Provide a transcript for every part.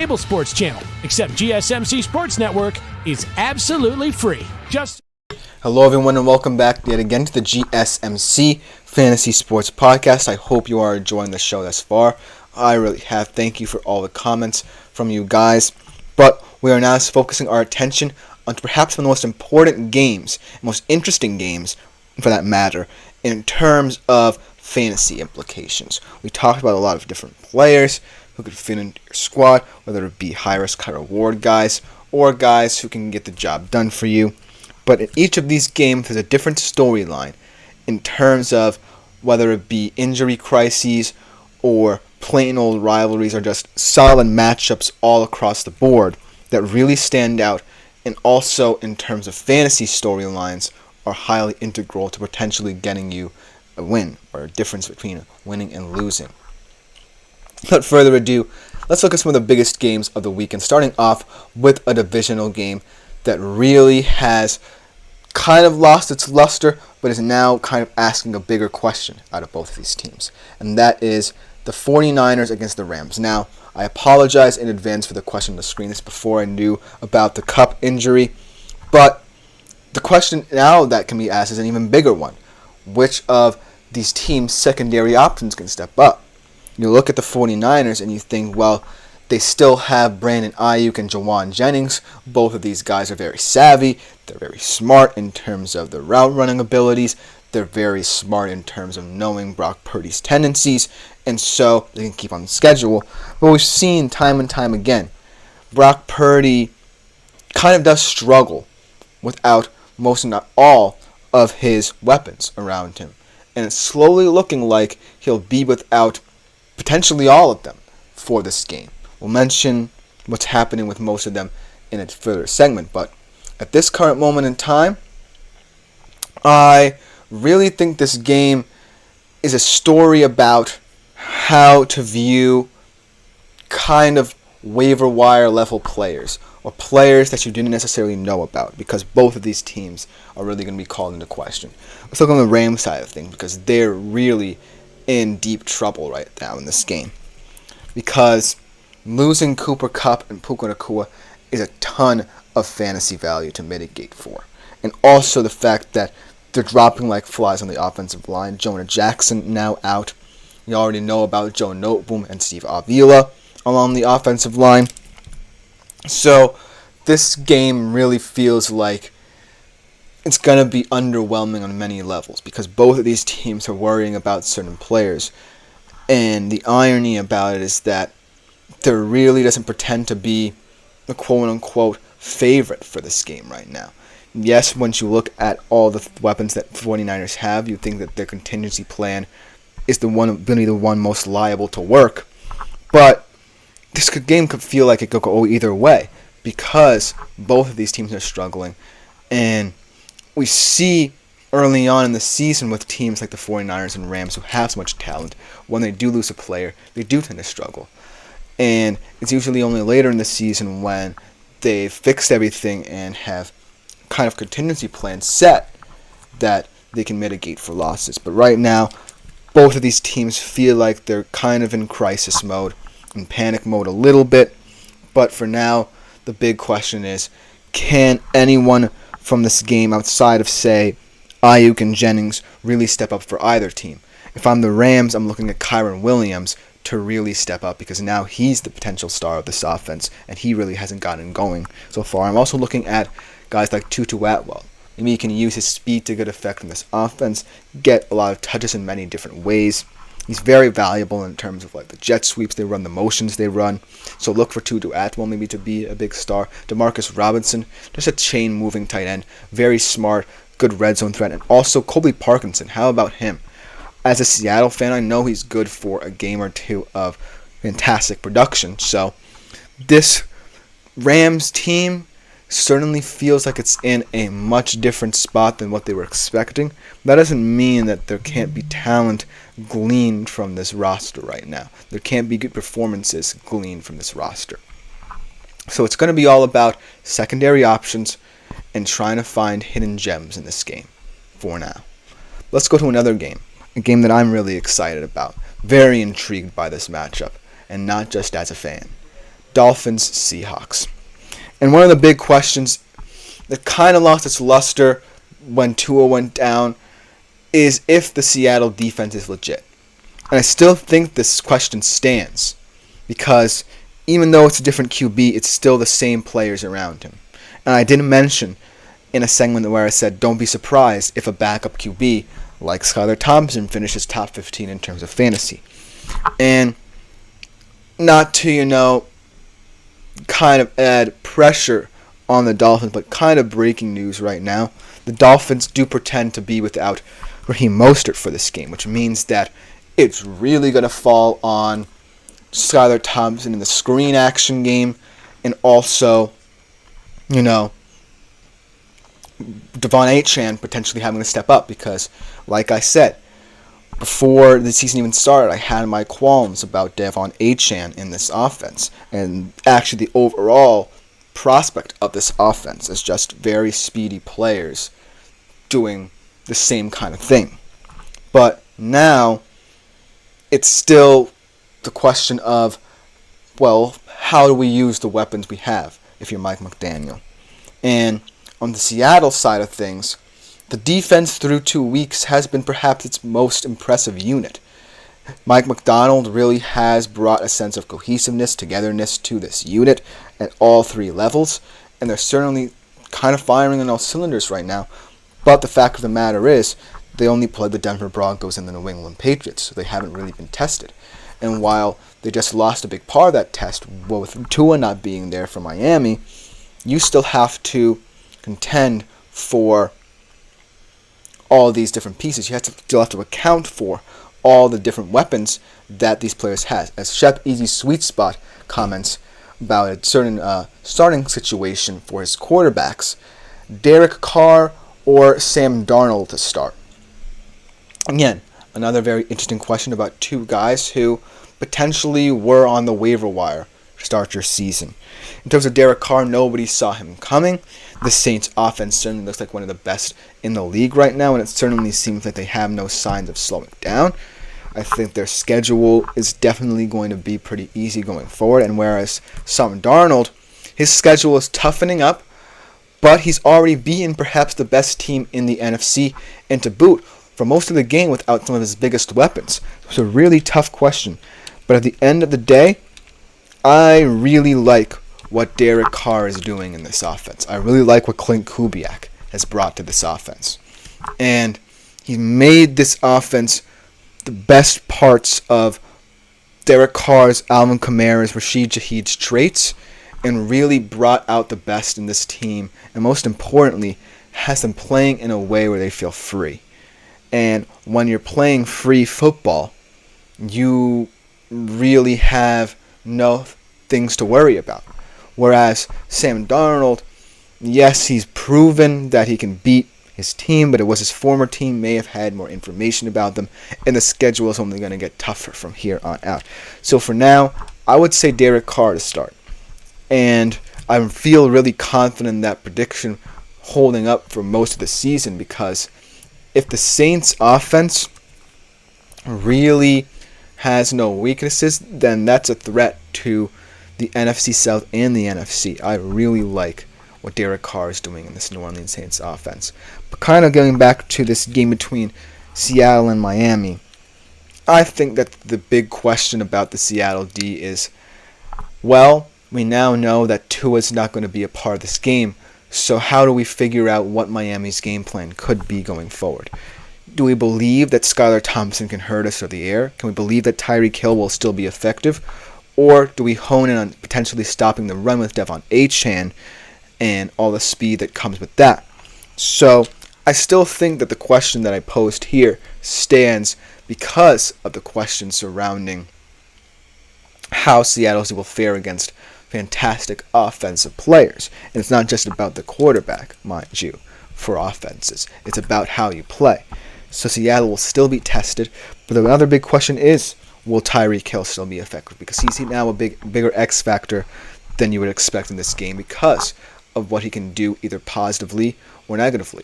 cable sports channel, except GSMC Sports Network is absolutely free. Hello everyone and welcome back yet again to the GSMC Fantasy Sports Podcast. I hope you are enjoying the show thus far. I really have. Thank you for all the comments from you guys. But we are now focusing our attention on perhaps one of the most important games, most interesting games for that matter, in terms of fantasy implications. We talked about a lot of different players who could fit into your squad, whether it be high-risk, high-reward guys, or guys who can get the job done for you. But in each of these games, there's a different storyline in terms of whether it be injury crises or plain old rivalries or just solid matchups all across the board that really stand out, and also in terms of fantasy storylines are highly integral to potentially getting you a win or a difference between winning and losing. Without further ado, let's look at some of the biggest games of the weekend, starting off with a divisional game that really has kind of lost its luster, but is now kind of asking a bigger question out of both of these teams, and that is the 49ers against the Rams. Now, I apologize in advance for the question on the screen. This before I knew about the Cup injury, but the question now that can be asked is an even bigger one. Which of these teams' secondary options can step up? You look at the 49ers and you think, well, they still have Brandon Ayuk and Jawan Jennings. Both of these guys are very savvy. They're very smart in terms of their route running abilities. They're very smart in terms of knowing Brock Purdy's tendencies, and so they can keep on schedule. But we've seen time and time again, Brock Purdy kind of does struggle without most, if not all, of his weapons around him. And it's slowly looking like he'll be without potentially all of them for this game. We'll mention what's happening with most of them in a further segment, but at this current moment in time, I really think this game is a story about how to view kind of waiver wire level players, or players that you didn't necessarily know about, because both of these teams are really going to be called into question. Let's look on the Rams side of things, because they're really in deep trouble right now in this game, because losing Cooper Kupp and Puka Nacua is a ton of fantasy value to mitigate for. And also the fact that they're dropping like flies on the offensive line. Jonah Jackson now out. You already know about Joe Noteboom and Steve Avila along the offensive line. So this game really feels like it's going to be underwhelming on many levels, because both of these teams are worrying about certain players. And the irony about it is that there really doesn't pretend to be a quote-unquote favorite for this game right now. Yes, once you look at all the weapons that 49ers have, you think that their contingency plan is going to be the one most liable to work. But this game could feel like it could go either way, because both of these teams are struggling. And we see early on in the season with teams like the 49ers and Rams who have so much talent, when they do lose a player, they do tend to struggle. And it's usually only later in the season when they've fixed everything and have kind of contingency plans set that they can mitigate for losses. But right now, both of these teams feel like they're kind of in crisis mode, in panic mode a little bit. But for now, the big question is, can anyone from this game outside of, say, Ayuk and Jennings really step up for either team? If I'm the Rams, I'm looking at Kyren Williams to really step up, because now he's the potential star of this offense, and he really hasn't gotten going so far. I'm also looking at guys like Tutu Atwell. Maybe he can use his speed to good effect in this offense, get a lot of touches in many different ways. He's very valuable in terms of like the jet sweeps they run, the motions they run. So look for Tutu Atwell maybe to be a big star. Demarcus Robinson, just a chain-moving tight end, very smart, good red zone threat. And also Colby Parkinson, how about him? As a Seattle fan, I know he's good for a game or two of fantastic production. So this Rams team certainly feels like it's in a much different spot than what they were expecting. That doesn't mean that there can't be talent gleaned from this roster right now. There can't be good performances gleaned from this roster. So it's going to be all about secondary options and trying to find hidden gems in this game for now. Let's go to another game. A game that I'm really excited about. Very intrigued by this matchup, and not just as a fan. Dolphins-Seahawks. And one of the big questions that kind of lost its luster when Tua went down is if the Seattle defense is legit. And I still think this question stands because even though it's a different QB, it's still the same players around him. And I didn't mention in a segment where I said don't be surprised if a backup QB like Skylar Thompson finishes top 15 in terms of fantasy. And not to, kind of add pressure on the Dolphins, but kind of breaking news right now. The Dolphins do pretend to be without Raheem Mostert for this game, which means that it's really going to fall on Skylar Thompson in the screen action game, and also, Devon Achane potentially having to step up because, like I said, before the season even started, I had my qualms about Devon Achane in this offense, and actually the overall prospect of this offense is just very speedy players doing the same kind of thing. But now it's still the question of, well, how do we use the weapons we have if you're Mike McDaniel? And on the Seattle side of things, the defense through 2 weeks has been perhaps its most impressive unit. Mike Macdonald really has brought a sense of cohesiveness, togetherness to this unit at all three levels, and they're certainly kind of firing on all cylinders right now. But the fact of the matter is, they only played the Denver Broncos and the New England Patriots, so they haven't really been tested. And while they just lost a big part of that test, well, with Tua not being there for Miami, you still have to contend for all these different pieces. You still have to account for all the different weapons that these players have. As Shep Easy's Sweet Spot comments about a certain starting situation for his quarterbacks, Derek Carr or Sam Darnold to start. Again, another very interesting question about two guys who potentially were on the waiver wire to start your season. In terms of Derek Carr, nobody saw him coming. The Saints offense certainly looks like one of the best in the league right now, and it certainly seems like they have no signs of slowing down. I think their schedule is definitely going to be pretty easy going forward, and whereas Sam Darnold, his schedule is toughening up, but he's already beaten perhaps the best team in the NFC, and to boot, for most of the game without some of his biggest weapons. It's a really tough question, but at the end of the day, I really like what Derek Carr is doing in this offense. I really like what Clint Kubiak has brought to this offense. And he made this offense the best parts of Derek Carr's, Alvin Kamara's, Rashid Shaheed's traits, and really brought out the best in this team, and most importantly, has them playing in a way where they feel free. And when you're playing free football, you really have no things to worry about. Whereas Sam Darnold, yes, he's proven that he can beat his team, but it was his former team may have had more information about them, and the schedule is only going to get tougher from here on out. So for now, I would say Derek Carr to start. And I feel really confident in that prediction holding up for most of the season, because if the Saints offense really has no weaknesses, then that's a threat to the NFC South and the NFC. I really like what Derek Carr is doing in this New Orleans Saints offense. But kind of going back to this game between Seattle and Miami, I think that the big question about the Seattle D is, well, we now know that Tua's not going to be a part of this game, so how do we figure out what Miami's game plan could be going forward? Do we believe that Skylar Thompson can hurt us through the air? Can we believe that Tyreek Hill will still be effective? Or do we hone in on potentially stopping the run with Devon Achane and all the speed that comes with that? So I still think that the question that I posed here stands because of the question surrounding how Seattle will fare against fantastic offensive players. And it's not just about the quarterback, mind you, for offenses. It's about how you play. So Seattle will still be tested. But another big question is, will Tyreek Hill still be effective? Because he's now a bigger X factor than you would expect in this game because of what he can do either positively or negatively.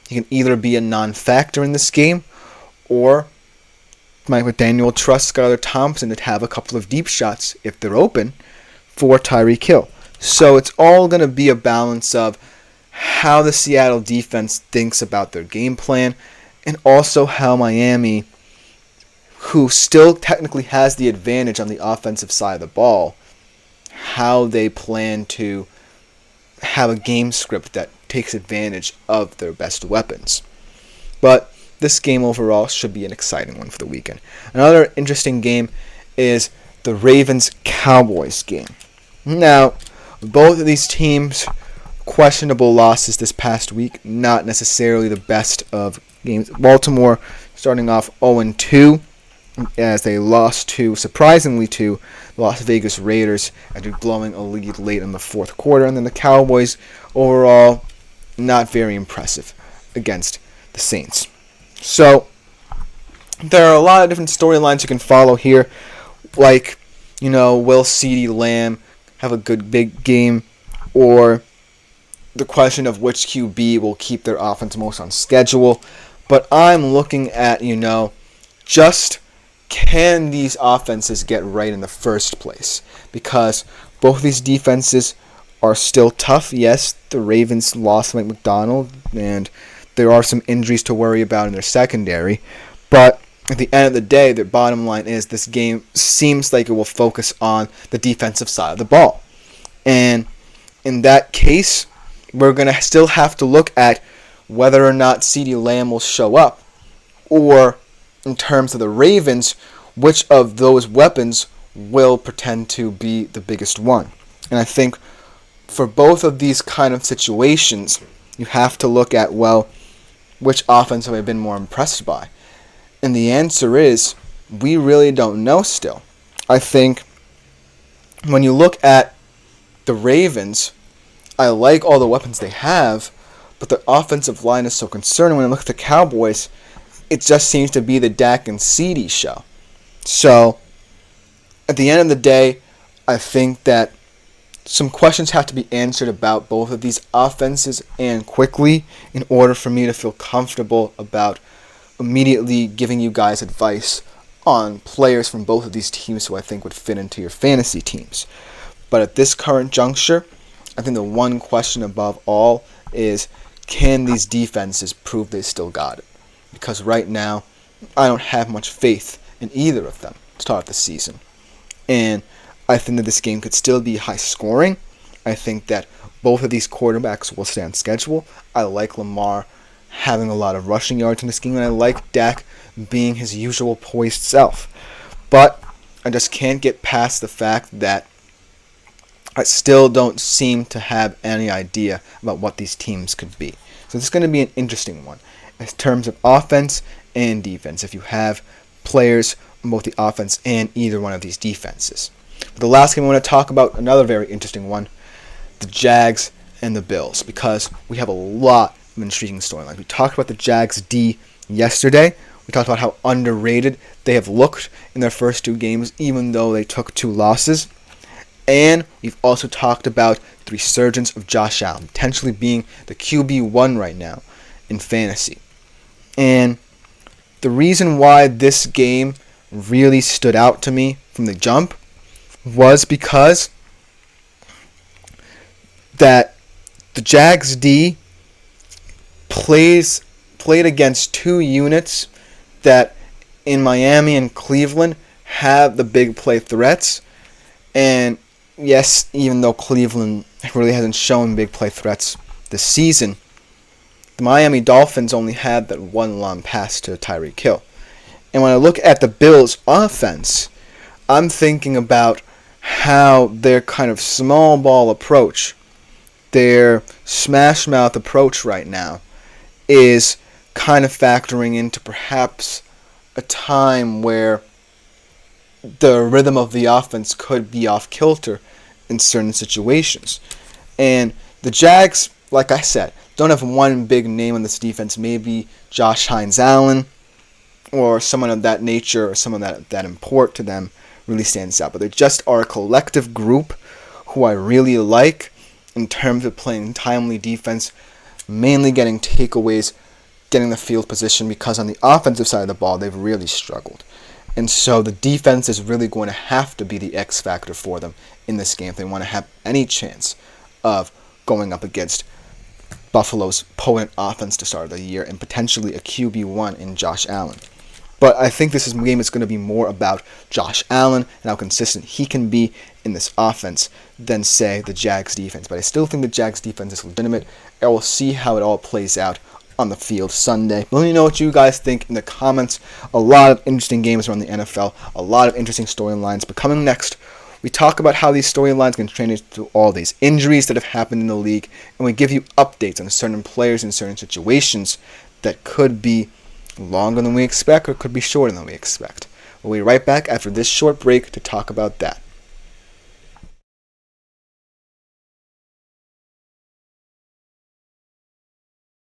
He can either be a non-factor in this game, or Mike McDaniel trusts Skylar Thompson to have a couple of deep shots if they're open for Tyreek Hill. So it's all going to be a balance of how the Seattle defense thinks about their game plan, and also how Miami, who still technically has the advantage on the offensive side of the ball, how they plan to have a game script that takes advantage of their best weapons. But this game overall should be an exciting one for the weekend. Another interesting game is the Ravens-Cowboys game. Now, both of these teams, questionable losses this past week, not necessarily the best of games. Baltimore starting off 0-2 as they lost surprisingly to the Las Vegas Raiders after blowing a lead late in the fourth quarter. And then the Cowboys overall not very impressive against the Saints. So there are a lot of different storylines you can follow here, like, will CeeDee Lamb have a good big game, or the question of which QB will keep their offense most on schedule. But I'm looking at, just can these offenses get right in the first place? Because both of these defenses are still tough. Yes, the Ravens lost Mike McDonald, and there are some injuries to worry about in their secondary. But at the end of the day, the bottom line is this game seems like it will focus on the defensive side of the ball. And in that case, we're going to still have to look at whether or not CeeDee Lamb will show up, or in terms of the Ravens, which of those weapons will pretend to be the biggest one. And I think for both of these kind of situations, you have to look at, which offense have I been more impressed by? And the answer is, we really don't know still. I think when you look at the Ravens, I like all the weapons they have, but the offensive line is so concerning. When I look at the Cowboys, it just seems to be the Dak and CeeDee show. So, at the end of the day, I think that some questions have to be answered about both of these offenses, and quickly, in order for me to feel comfortable about immediately giving you guys advice on players from both of these teams who I think would fit into your fantasy teams. But at this current juncture, I think the one question above all is, can these defenses prove they still got it? Because right now, I don't have much faith in either of them to start the season. And I think that this game could still be high scoring. I think that both of these quarterbacks will stay on schedule. I like Lamar having a lot of rushing yards in this game, and I like Dak being his usual poised self. But I just can't get past the fact that I still don't seem to have any idea about what these teams could be. So this is going to be an interesting one in terms of offense and defense, if you have players on both the offense and either one of these defenses. But the last game I want to talk about, another very interesting one, the Jags and the Bills, because we have a lot of intriguing storylines. We talked about the Jags D yesterday. We talked about how underrated they have looked in their first two games, even though they took 2 losses. And we've also talked about the resurgence of Josh Allen, potentially being the QB1 right now in fantasy. And the reason why this game really stood out to me from the jump was because that the Jags D played against 2 units that in Miami and Cleveland have the big play threats. And yes, even though Cleveland really hasn't shown big play threats this season, the Miami Dolphins only had that one long pass to Tyreek Hill. And when I look at the Bills' offense, I'm thinking about how their kind of small ball approach, their smash mouth approach right now, is kind of factoring into perhaps a time where the rhythm of the offense could be off kilter in certain situations. And the Jags, like I said, don't have one big name on this defense. Maybe Josh Hines-Allen or someone of that nature, or someone that import to them really stands out. But they just are a collective group who I really like in terms of playing timely defense, mainly getting takeaways, getting the field position, because on the offensive side of the ball, they've really struggled. And so the defense is really going to have to be the X factor for them in this game if they want to have any chance of going up against Buffalo's potent offense to start the year and potentially a QB1 in Josh Allen. But I think this game is going to be more about Josh Allen and how consistent he can be in this offense than, say, the Jags defense. But I still think the Jags defense is legitimate, and we'll see how it all plays out on the field Sunday. Let me know what you guys think in the comments. A lot of interesting games around the NFL, a lot of interesting storylines. But coming next, we talk about how these storylines can translate to all these injuries that have happened in the league, and we give you updates on certain players in certain situations that could be longer than we expect or could be shorter than we expect. We'll be right back after this short break to talk about that.